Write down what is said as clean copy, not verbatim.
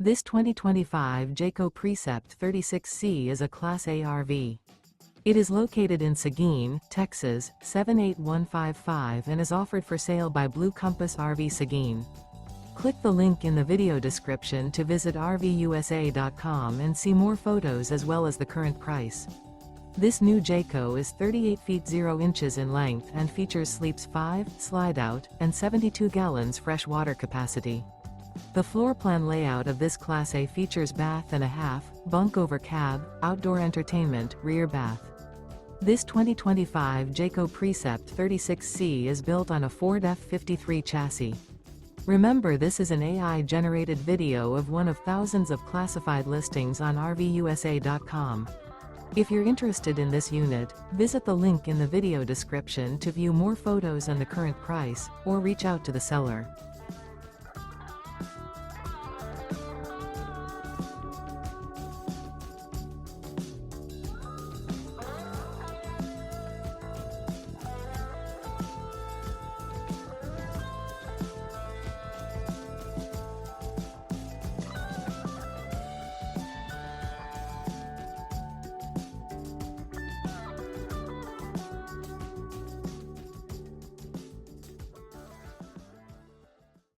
This 2025 Jayco Precept 36C is a Class A RV. It is located in Seguin, Texas, 78155 and is offered for sale by Blue Compass RV Seguin. Click the link in the video description to visit RVUSA.com and see more photos as well as the current price. This new Jayco is 38 feet 0 inches in length and features sleeps 5, Slideout, and 72 gallons fresh water capacity. The floor plan layout of this Class A features bath and a half, bunk over cab, outdoor entertainment, rear bath. This 2025 Jayco Precept 36C is built on a Ford F53 chassis. Remember, this is an AI-generated video of one of thousands of classified listings on RVUSA.com. If you're interested in this unit, visit the link in the video description to view more photos and the current price, or reach out to the seller.